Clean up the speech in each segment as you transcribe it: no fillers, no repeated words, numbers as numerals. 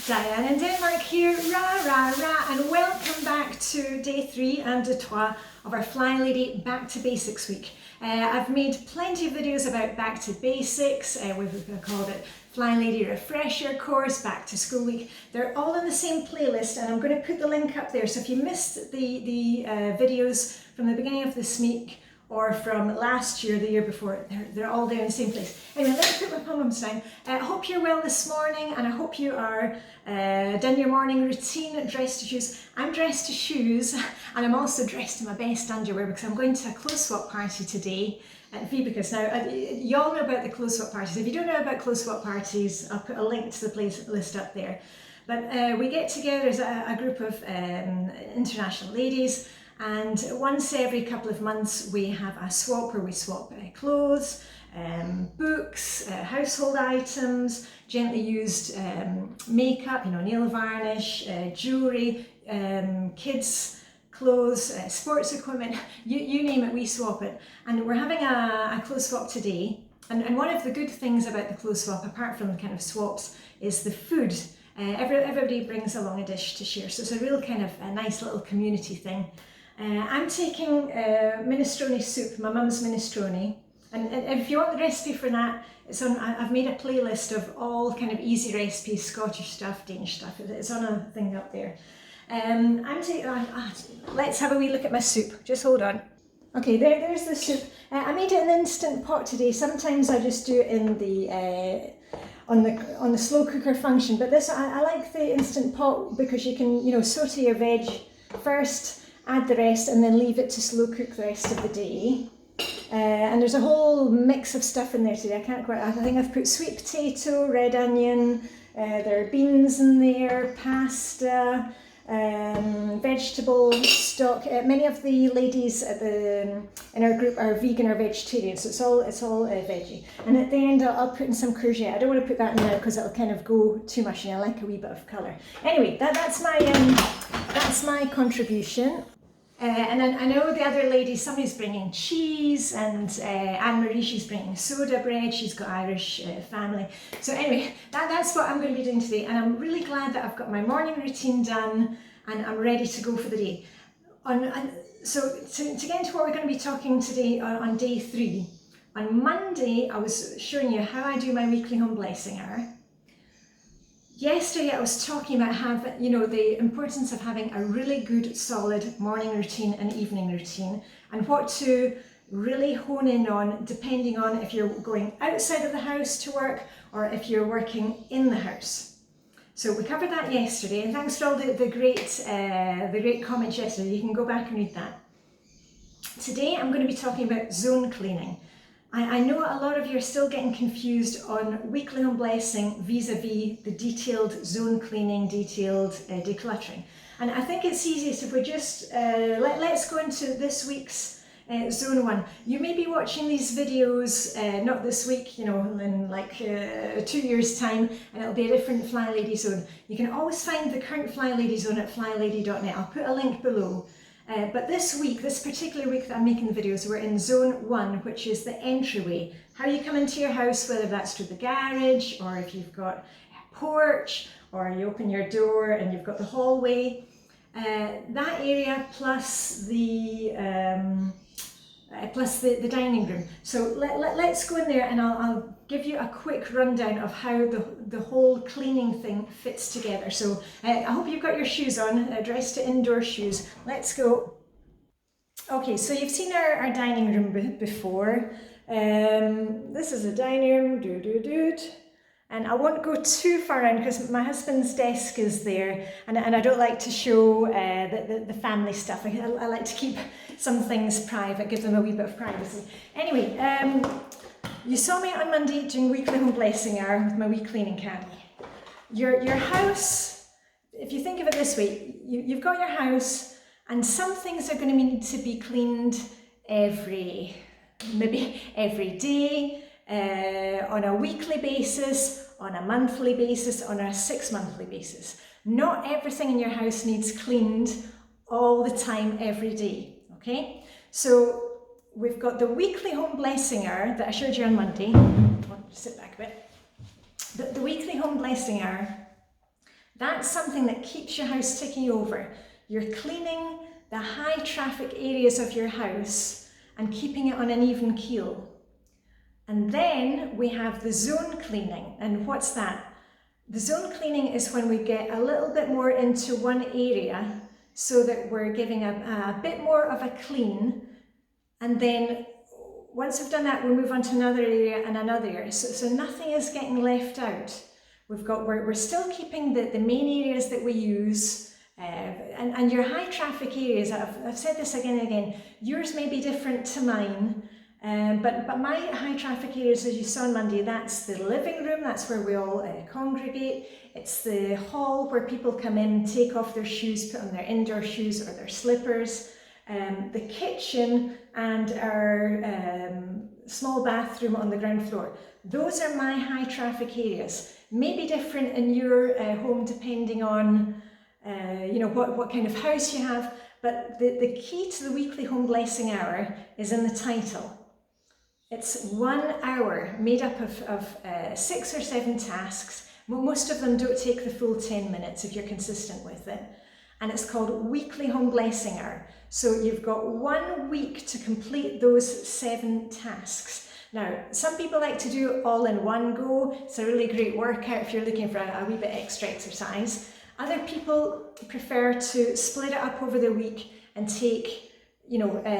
Diane in Denmark here, rah rah rah, and welcome back to day 3 and de trois of our Flylady Back to Basics week. I've made plenty of videos about back to basics. We've called it Flylady Refresher Course, Back to School Week. They're all in the same playlist, and I'm going to put the link up there. So if you missed the videos from the beginning of this week, or from last year, the year before, they're all there in the same place. Anyway, let me put my pom-poms down. I hope you're well this morning, and I hope you are done your morning routine, dressed to shoes. I'm dressed to shoes, and I'm also dressed in my best underwear because I'm going to a clothes swap party today at Vibicus. Now, you all know about the clothes swap parties. If you don't know about clothes swap parties, I'll put a link to the playlist up there. But we get together as a group of international ladies, and once every couple of months we have a swap where we swap clothes, books, household items, gently used makeup, nail varnish, jewellery, kids clothes, sports equipment, you name it, we swap it. And we're having a clothes swap today. And one of the good things about the clothes swap, apart from the kind of swaps, is the food. Everybody brings along a dish to share, so it's a real kind of a nice little community thing. I'm taking minestrone soup, my mum's minestrone, and if you want the recipe for that, it's on. I've made a playlist of all kind of easy recipes, Scottish stuff, Danish stuff. It's on a thing up there. I'm taking. Let's have a wee look at my soup. Just hold on. Okay, there's the soup. I made it in an instant pot today. Sometimes I just do it in the on the slow cooker function, but this I like the instant pot because you can saute your veg first, add the rest, and then leave it to slow cook the rest of the day. And there's a whole mix of stuff in there today. I think I've put sweet potato, red onion, there are beans in there, pasta, vegetable stock. Many of the ladies in our group are vegan or vegetarian, so it's all veggie. And at the end I'll put in some courgette. I don't want to put that in now because it'll kind of go too much, and I like a wee bit of colour. Anyway, that's my contribution. And I know the other ladies, somebody's bringing cheese, and Anne-Marie, she's bringing soda bread. She's got Irish family. So anyway, that's what I'm going to be doing today, and I'm really glad that I've got my morning routine done and I'm ready to go for the day. So to get into what we're going to be talking today on day 3, on Monday I was showing you how I do my weekly home blessing hour. Yesterday I was talking about the importance of having a really good solid morning routine and evening routine, and what to really hone in on depending on if you're going outside of the house to work or if you're working in the house. So we covered that yesterday, and thanks for all the great comments yesterday. You can go back and read that. Today I'm going to be talking about zone cleaning. I know a lot of you are still getting confused on weekly home blessing vis-a-vis the detailed zone cleaning, detailed decluttering. And I think it's easiest if we just, let's go into this week's zone 1. You may be watching these videos, not this week, in like 2 years' time, and it'll be a different Flylady zone. You can always find the current Flylady zone at flylady.net. I'll put a link below. But this particular week that I'm making the videos, we're in zone 1, which is the entryway. How you come into your house, whether that's through the garage, or if you've got a porch, or you open your door and you've got the hallway. That area plus the dining room. So let's go in there, and I'll give you a quick rundown of how the whole cleaning thing fits together. So I hope you've got your shoes on, dressed to indoor shoes. Let's go. Okay, so you've seen our dining room before. This is a dining room, and I won't go too far in because my husband's desk is there, and I don't like to show the family stuff. I like to keep some things private, give them a wee bit of privacy. Anyway, you saw me on Monday doing weekly home blessing hour with my wee cleaning caddy. Your house, if you think of it this way, you've got your house, and some things are going to need to be cleaned maybe every day, on a weekly basis, on a monthly basis, on a 6-monthly basis. Not everything in your house needs cleaned all the time, every day, okay? So we've got the weekly home blessing hour that I showed you on Monday. I'll sit back a bit. The weekly home blessing hour That's something that keeps your house ticking over. You're cleaning the high traffic areas of your house and keeping it on an even keel. And then we have the zone cleaning. And what's that? The zone cleaning is when we get a little bit more into one area so that we're giving a bit more of a clean, and then once we've done that, we'll move on to another area and another area. So nothing is getting left out. We're still keeping the main areas that we use, and your high traffic areas, I've said this again and again, yours may be different to mine, but my high traffic areas, as you saw on Monday, that's the living room, that's where we all congregate. It's the hall where people come in, take off their shoes, put on their indoor shoes or their slippers. The kitchen and our small bathroom on the ground floor. Those are my high traffic areas. Maybe different in your home depending on what kind of house you have, but the key to the weekly home blessing hour is in the title. It's 1 hour made up of 6 or 7 tasks. Most of them don't take the full 10 minutes if you're consistent with it. And it's called Weekly Home Blessing Hour. So you've got 1 week to complete those 7 tasks. Now, some people like to do it all in one go. It's a really great workout if you're looking for a wee bit extra exercise. Other people prefer to split it up over the week and take,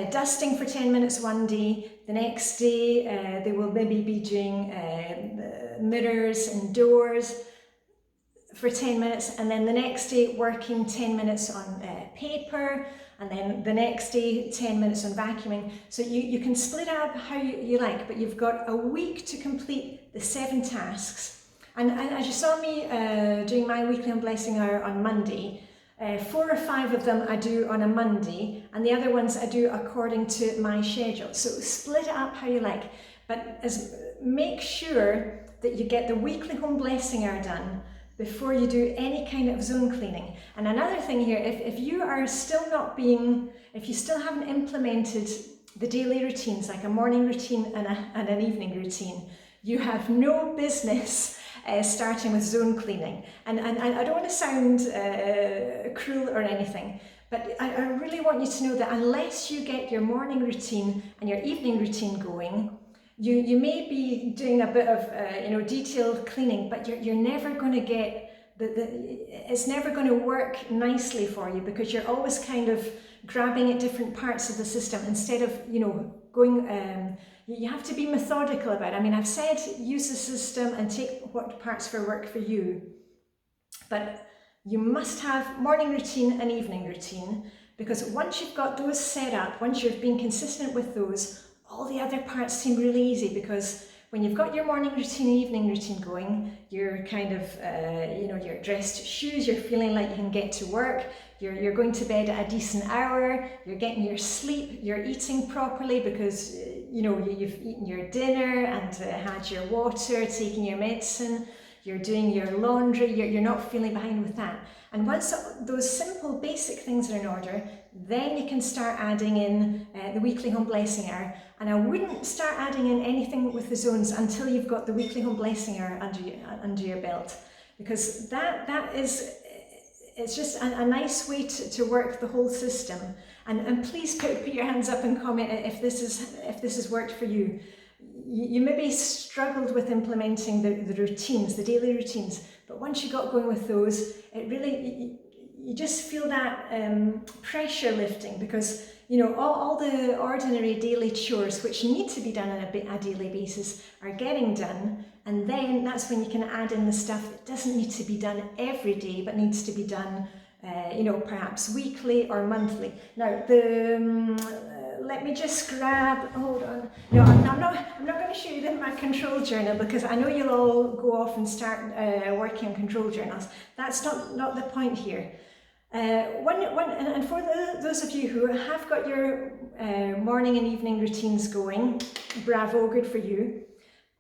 dusting for 10 minutes one day. The next day, they will maybe be doing mirrors and doors for 10 minutes, and then the next day working 10 minutes on paper, and then the next day 10 minutes on vacuuming. So you can split up how you like, but you've got a week to complete the 7 tasks. And as you saw me doing my weekly home blessing hour on Monday, 4 or 5 of them I do on a Monday, and the other ones I do according to my schedule. So split it up how you like, but make sure that you get the weekly home blessing hour done before you do any kind of zone cleaning. And another thing here, if you are still if you still haven't implemented the daily routines, like a morning routine and an evening routine, you have no business starting with zone cleaning. And I don't want to sound cruel or anything, but I really want you to know that unless you get your morning routine and your evening routine going, you may be doing a bit of detailed cleaning, but you're never going to get it's never going to work nicely for you, because you're always kind of grabbing at different parts of the system instead of going. You have to be methodical about it. I mean, I've said use the system and take what parts work for you, but you must have morning routine and evening routine, because once you've got those set up, once you've been consistent with those, all the other parts seem really easy, because when you've got your morning routine and evening routine going, you're kind of, you're dressed shoes, you're feeling like you can get to work, you're going to bed at a decent hour, you're getting your sleep, you're eating properly because, you've eaten your dinner and had your water, taking your medicine, you're doing your laundry, you're not feeling behind with that. And once those simple basic things are in order, then you can start adding in the weekly home blessing hour. And I wouldn't start adding in anything with the zones until you've got the weekly home blessing hour under your belt, because it's just a nice way to work the whole system. And please put your hands up and comment if this has worked for you. You maybe struggled with implementing the routines, the daily routines, but once you got going with those, it really, you just feel that pressure lifting, because all the ordinary daily chores which need to be done on a daily basis are getting done, and then that's when you can add in the stuff that doesn't need to be done every day but needs to be done perhaps weekly or monthly. Now let me just grab, hold on. No, I'm not going to show you my control journal, because I know you'll all go off and start working on control journals. That's not the point here. And for those of you who have got your morning and evening routines going, bravo, good for you.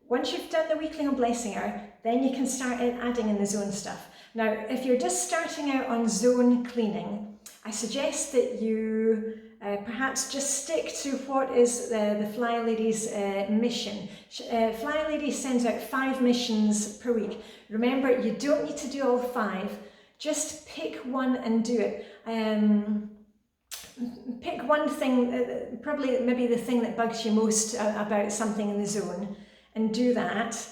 Once you've done the weekly home blessing hour, then you can start adding in the zone stuff. Now, if you're just starting out on zone cleaning, I suggest that you perhaps just stick to what is the Flylady's mission. Flylady sends out 5 missions per week. Remember, you don't need to do all 5. Just pick one and do it. Pick one thing, probably maybe the thing that bugs you most about something in the zone, and do that.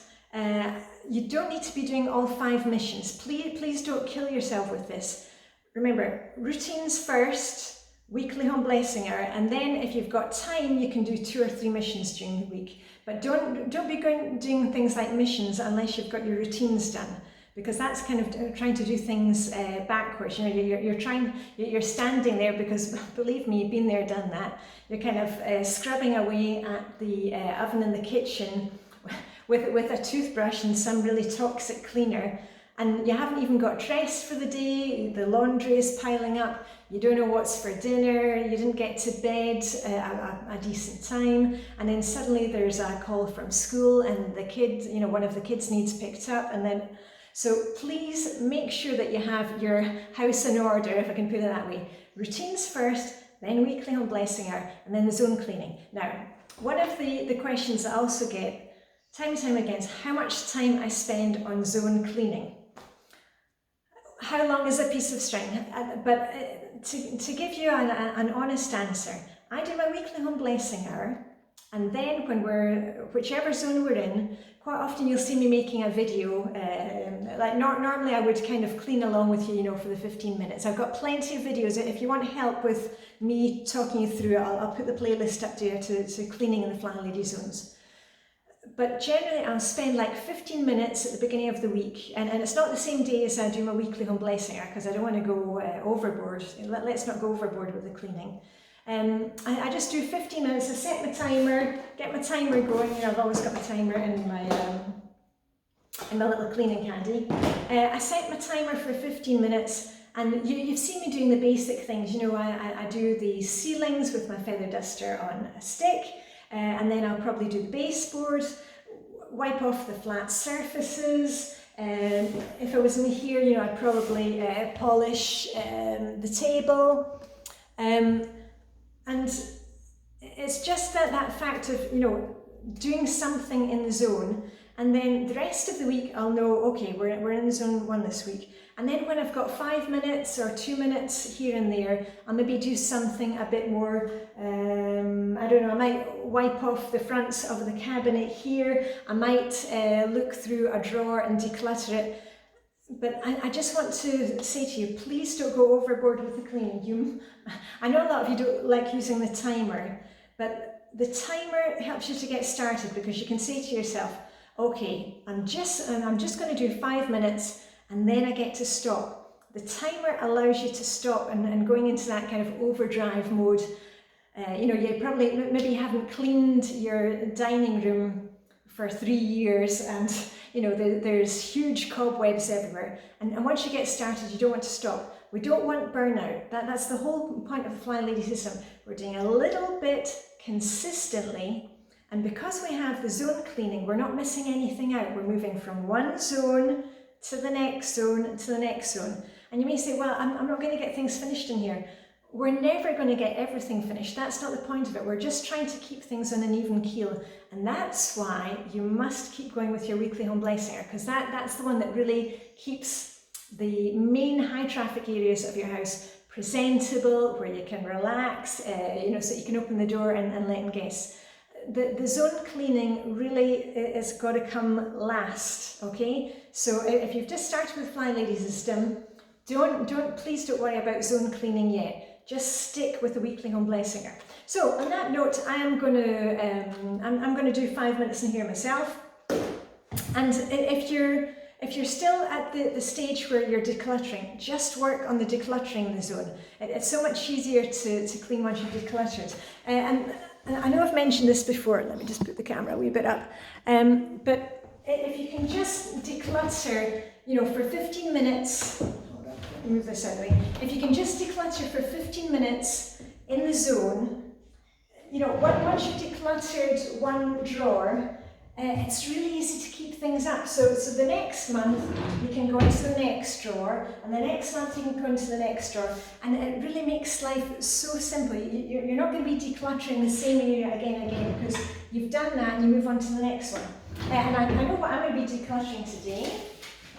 You don't need to be doing all 5 missions. Please don't kill yourself with this. Remember, routines first, weekly home blessing hour, and then if you've got time, you can do 2 or 3 missions during the week. But don't be doing things like missions unless you've got your routines done, because that's kind of trying to do things backwards. You know, you're standing there because, believe me, you've been there, done that. You're kind of scrubbing away at the oven in the kitchen with a toothbrush and some really toxic cleaner, and you haven't even got dressed for the day. The laundry is piling up. You don't know what's for dinner. You didn't get to bed a decent time, and then suddenly there's a call from school, and the kid, you know, one of the kids needs picked up, and then. So please make sure that you have your house in order, if I can put it that way. Routines first, then weekly home blessing hour, and then the zone cleaning. Now, one of the questions I also get time and time again is how much time I spend on zone cleaning. How long is a piece of string? But to give you an honest answer, I do my weekly home blessing hour, and then when whichever zone we're in, quite often you'll see me making a video. Like normally I would kind of clean along with you, you know, for the 15 minutes. I've got plenty of videos. If you want help with me talking you through it, I'll put the playlist up there to cleaning in the Flylady Zones. But generally I'll spend like 15 minutes at the beginning of the week, and it's not the same day as I do my weekly home blessing hour, because I don't want to go overboard. Let's not go overboard with the cleaning. I just do 15 minutes. I set my timer, get my timer going. You know, I've always got my timer in my little cleaning caddy. I set my timer for 15 minutes, and you've seen me doing the basic things. You know, I do the ceilings with my feather duster on a stick, and then I'll probably do the baseboard, wipe off the flat surfaces. If I was in here, you know, I'd probably polish the table. And it's just that fact of, you know, doing something in the zone, and then the rest of the week I'll know, okay, we're in zone 1 this week. And then when I've got 5 minutes or 2 minutes here and there, I'll maybe do something a bit more, I don't know, I might wipe off the fronts of the cabinet here. I might look through a drawer and declutter it. But I just want to say to you, please don't go overboard with the cleaning. I know a lot of you don't like using the timer, but the timer helps you to get started, because you can say to yourself, okay, I'm just going to do 5 minutes, and then I get to stop. The timer allows you to stop and going into that kind of overdrive mode. You know, you probably maybe haven't cleaned your dining room for 3 years, and you know, there's huge cobwebs everywhere, and once you get started, you don't want to stop. We don't want burnout. That's the whole point of the Flylady system. We're doing a little bit consistently, and because we have the zone cleaning, we're not missing anything out. We're moving from one zone to the next zone to the next zone. And you may say, well, I'm not going to get things finished in here. We're never going to get everything finished. That's not the point of it. We're just trying to keep things on an even keel. And that's why you must keep going with your weekly home blessing hour, because that's the one that really keeps the main high traffic areas of your house presentable, where you can relax, you know, so you can open the door and let in guests. The zone cleaning really is got to come last, okay? So if you've just started with Flylady system, please don't worry about zone cleaning yet. Just stick with the weekly home blessing hour. So on that note, I'm going to do 5 minutes in here myself. And if you're still at the stage where you're decluttering, just work on the decluttering in the zone. It's so much easier to clean once you've decluttered. And I know I've mentioned this before. Let me just put the camera a wee bit up. But if you can just declutter, you know, for 15 minutes. Move this out of the way. If you can just declutter for 15 minutes in the zone, you know, once you've decluttered one drawer, it's really easy to keep things up. So the next month you can go into the next drawer, and the next month you can go into the next drawer, and it really makes life so simple. You're not going to be decluttering the same area again and again, because you've done that and you move on to the next one. And I know what I'm going to be decluttering today.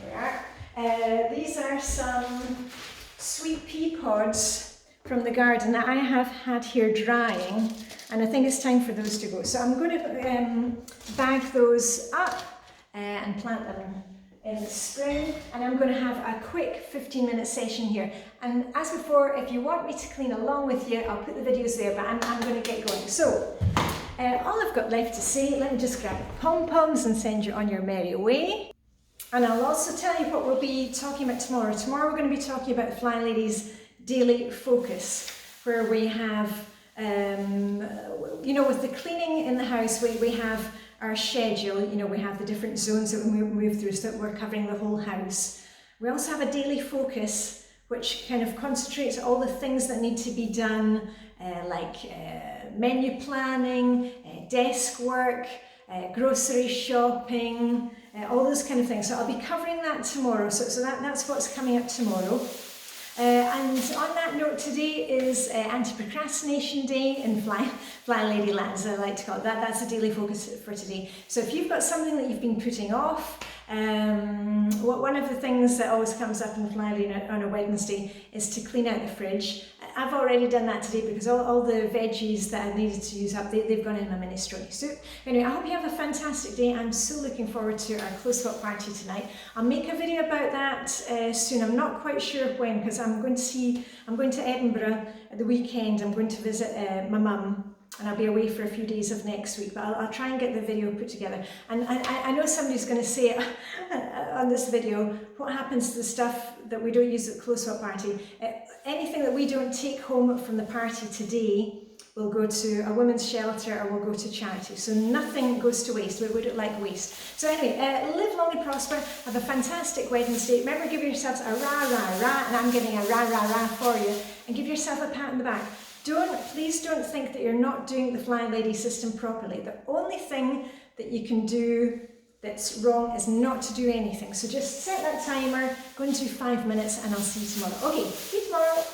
There we are. These are some sweet pea pods from the garden that I have had here drying, and I think it's time for those to go. So I'm going to bag those up and plant them in the spring, and I'm going to have a quick 15-minute session here. And as before, if you want me to clean along with you, I'll put the videos there, but I'm going to get going. So all I've got left to say, let me just grab the pom-poms and send you on your merry way. And I'll also tell you what we'll be talking about tomorrow. Tomorrow we're going to be talking about Flylady's daily focus, where we have, with the cleaning in the house, we have our schedule, we have the different zones that we move through so that we're covering the whole house. We also have a daily focus, which kind of concentrates all the things that need to be done, like menu planning, desk work, grocery shopping, all those kind of things. So I'll be covering that tomorrow. So that's what's coming up tomorrow. And on that note, today is Anti-Procrastination Day in Flylady Lands, I like to call it that. That's the daily focus for today. So if you've got something that you've been putting off, one of the things that always comes up in Flylady on a Wednesday is to clean out the fridge. I've already done that today because all the veggies that I needed to use up, they've gone in my minestrone soup. Anyway, I hope you have a fantastic day. I'm so looking forward to our close-up party tonight. I'll make a video about that soon. I'm not quite sure when, because I'm going to Edinburgh at the weekend. I'm going to visit my mum, and I'll be away for a few days of next week, but I'll try and get the video put together. And I know somebody's going to say on this video, what happens to the stuff that we don't use at the close-up party? Anything that we don't take home from the party today will go to a women's shelter or will go to charity. So nothing goes to waste. We don't like waste. So anyway, live long and prosper. Have a fantastic Wednesday. Remember, give yourselves a rah, rah, rah, and I'm giving a rah, rah, rah for you. And give yourself a pat on the back. Please don't think that you're not doing the Flylady system properly. The only thing that you can do that's wrong is not to do anything. So just set that timer, go into 5 minutes, and I'll see you tomorrow. Okay, see you tomorrow.